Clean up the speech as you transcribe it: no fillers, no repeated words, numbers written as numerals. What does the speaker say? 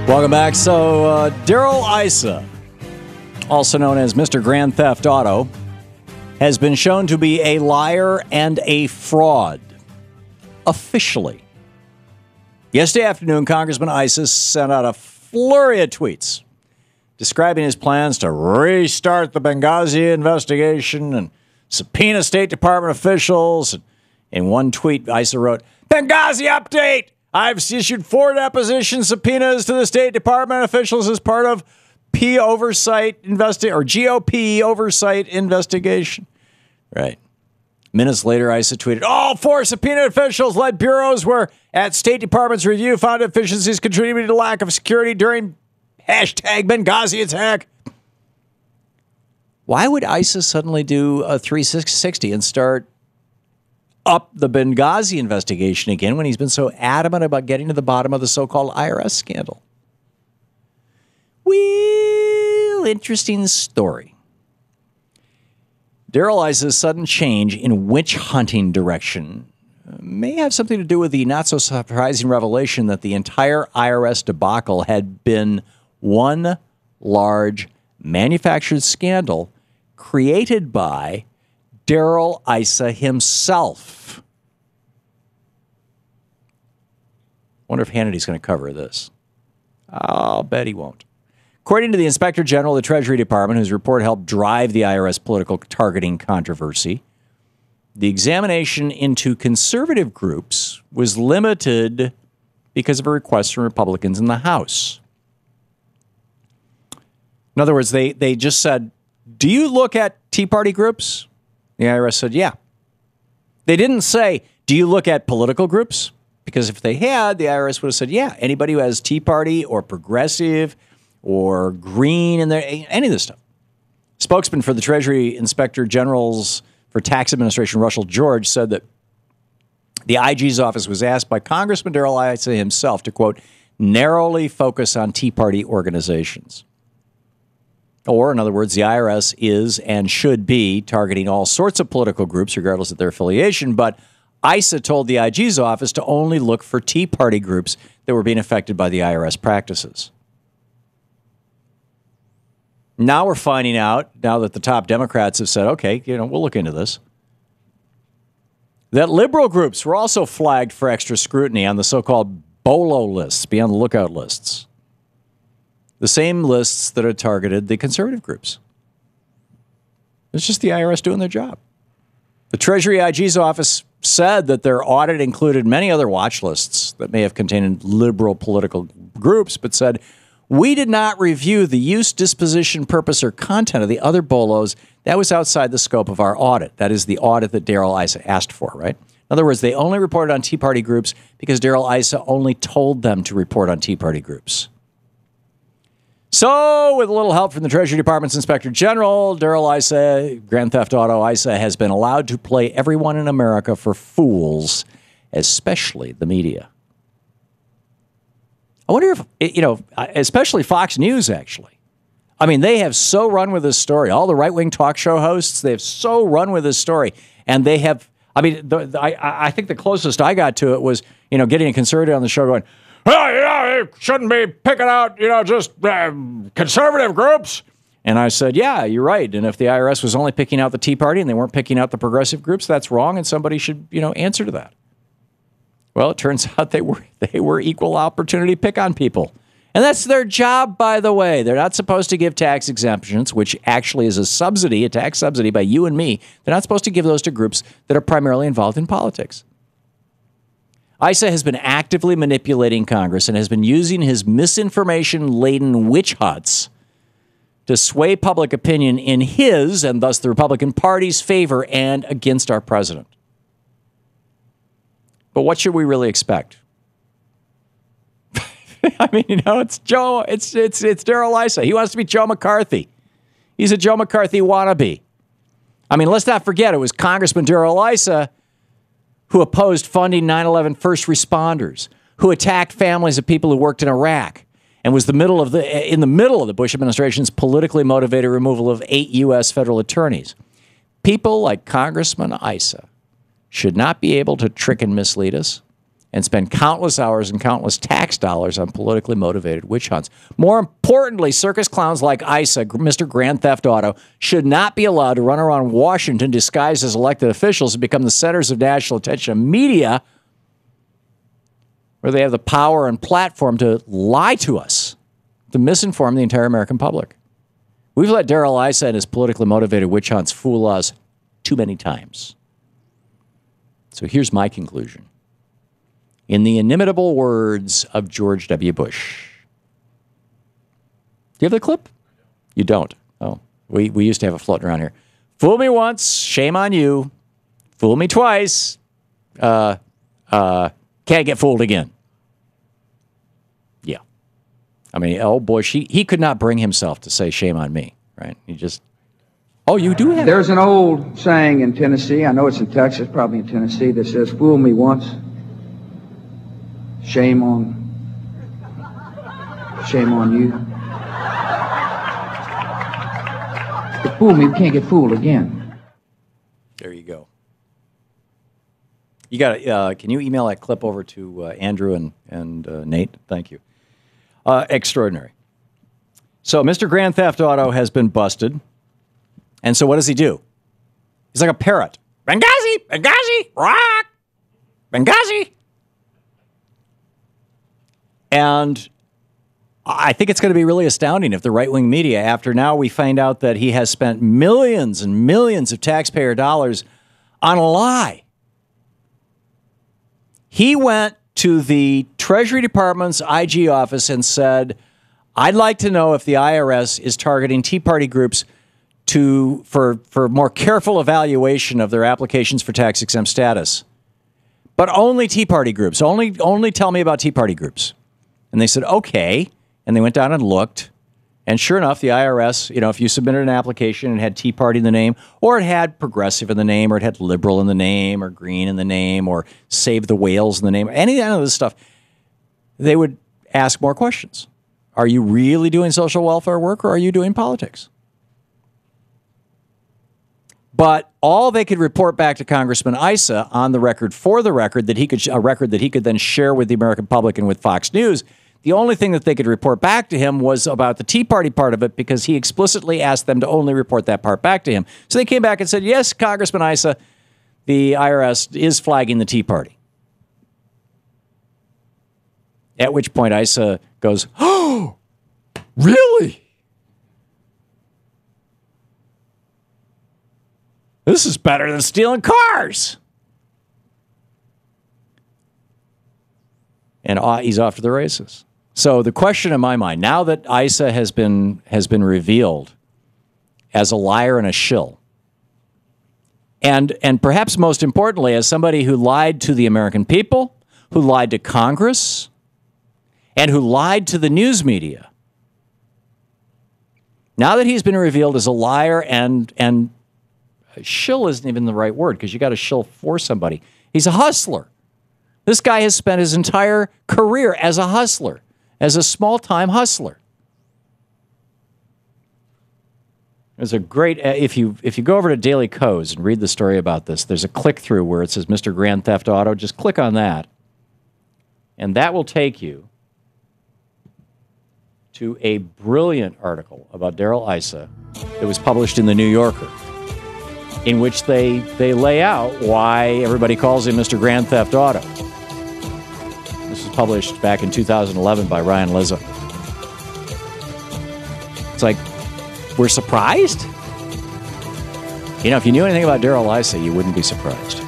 Welcome back. So, Darrell Issa, also known as Mr. Grand Theft Auto, has been shown to be a liar and a fraud. Officially. Yesterday afternoon, Congressman Issa sent out a flurry of tweets describing his plans to restart the Benghazi investigation and subpoena State Department officials. In one tweet, Issa wrote, "Benghazi update! I've issued 4 deposition subpoenas to the State Department officials as part of GOP oversight investigation." Right. Minutes later, Issa tweeted, "All 4 subpoenaed officials led bureaus were at State Department's review found deficiencies contributing to lack of security during #Benghazi attack." Why would Issa suddenly do a 360 and start up the Benghazi investigation again when he's been so adamant about getting to the bottom of the so-called IRS scandal? Well, interesting story. Darrell Issa's sudden change in witch hunting direction may have something to do with the not-so-surprising revelation that the entire IRS debacle had been one large manufactured scandal created by Darrell Issa himself. Wonder if Hannity's going to cover this. I'll bet he won't. According to the Inspector General of the Treasury Department, whose report helped drive the IRS political targeting controversy, the examination into conservative groups was limited because of a request from Republicans in the House. In other words, they just said, "Do you look at Tea Party groups?" The IRS said, "Yeah." They didn't say, "Do you look at political groups?" Because if they had, the IRS would have said, "Yeah, anybody who has Tea Party or progressive or green in there, any of this stuff." Spokesman for the Treasury Inspector General's for Tax Administration, Russell George, said that the IG's office was asked by Congressman Darrell Issa himself to, quote, "narrowly focus on Tea Party organizations." Or, in other words, the IRS is and should be targeting all sorts of political groups, regardless of their affiliation. But Issa told the IG's office to only look for Tea Party groups that were being affected by the IRS practices. Now we're finding out, now that the top Democrats have said, okay, we'll look into this, that liberal groups were also flagged for extra scrutiny on the so-called BOLO lists, be on the lookout lists. The same lists that had targeted the conservative groups. It's just the IRS doing their job. The Treasury IG's office said that their audit included many other watch lists that may have contained liberal political groups, but said, "We did not review the use, disposition, purpose, or content of the other BOLOs. That was outside the scope of our audit." That is the audit that Darrell Issa asked for, right? In other words, they only reported on Tea Party groups because Darrell Issa only told them to report on Tea Party groups. So, with a little help from the Treasury Department's Inspector General, Darrell Issa, Grand Theft Auto Issa, has been allowed to play everyone in America for fools, especially the media. I wonder if, especially Fox News, actually. I mean, they have so run with this story. All the right-wing talk show hosts, they have so run with this story. And they have, I think the closest I got to it was, getting a conservative on the show going, "Well, you shouldn't be picking out, just conservative groups." And I said, yeah, you're right. And if the IRS was only picking out the Tea Party and they weren't picking out the progressive groups, that's wrong, and somebody should, answer to that. Well, it turns out they were equal opportunity pick on people. And that's their job, by the way. They're not supposed to give tax exemptions, which actually is a tax subsidy by you and me. They're not supposed to give those to groups that are primarily involved in politics. Issa has been actively manipulating Congress and has been using his misinformation-laden witch hunts to sway public opinion in his, and thus the Republican Party's, favor and against our president. But what should we really expect? It's Darrell Issa. He wants to be Joe McCarthy. He's a Joe McCarthy wannabe. Let's not forget, it was Congressman Darrell Issa who opposed funding 9/11 first responders, who attacked families of people who worked in Iraq, and was in the middle of the Bush administration's politically motivated removal of 8 U.S. federal attorneys. People like Congressman Issa should not be able to trick and mislead us. and spend countless hours and countless tax dollars on politically motivated witch hunts. More importantly, circus clowns like Issa, Mr. Grand Theft Auto, should not be allowed to run around Washington disguised as elected officials and become the centers of national attention of media, where they have the power and platform to lie to us, to misinform the entire American public. We've let Darrell Issa and his politically motivated witch hunts fool us too many times. So here's my conclusion. In the inimitable words of George W. Bush. Do you have the clip? You don't. Oh, we used to have it floating around here. Fool me once, shame on you. Fool me twice, can't get fooled again. Yeah. I mean, old Bush, he could not bring himself to say shame on me, right? He just, oh, you do have. There's an old saying in Tennessee, I know it's in Texas, probably in Tennessee, that says, fool me once, shame on you. But fool me, you can't get fooled again. There you go. You got can you email that clip over to Andrew and Nate? Thank you. Extraordinary. So Mr. Grand Theft Auto has been busted. And so what does he do? He's like a parrot. Benghazi, Benghazi, rock, Benghazi. And I think it's going to be really astounding if the right-wing media, after now we find out that he has spent millions and millions of taxpayer dollars on a lie. He went to the Treasury Department's IG office and said, I'd like to know if the IRS is targeting Tea Party groups for more careful evaluation of their applications for tax-exempt status. But only Tea Party groups. Only tell me about Tea Party groups. And they said, okay. And they went down and looked. And sure enough, the IRS, if you submitted an application and had Tea Party in the name, or it had progressive in the name, or it had liberal in the name, or green in the name, or Save the Whales in the name, any of this stuff, they would ask more questions. Are you really doing social welfare work, or are you doing politics? But all they could report back to Congressman Issa on the record, for the record, a record that he could then share with the American public and with Fox News. The only thing that they could report back to him was about the Tea Party part of it, because he explicitly asked them to only report that part back to him. So they came back and said, yes, Congressman Issa, the IRS is flagging the Tea Party. At which point Issa goes, oh, really? This is better than stealing cars. And he's off to the races. So the question in my mind, now that Issa has been revealed as a liar and a shill, and perhaps most importantly, as somebody who lied to the American people, who lied to Congress, and who lied to the news media, now that he's been revealed as a liar and shill isn't even the right word, because you got to shill for somebody. He's a hustler. This guy has spent his entire career as a hustler, as a small-time hustler. There's a great, if you go over to Daily Kos and read the story about this, there's a click-through where it says Mr. Grand Theft Auto. Just click on that, and that will take you to a brilliant article about Darrell Issa that was published in The New Yorker, in which they lay out why everybody calls him Mr. Grand Theft Auto. This was published back in 2011 by Ryan Lizza. It's like, we're surprised? If you knew anything about Darrell Issa, you wouldn't be surprised.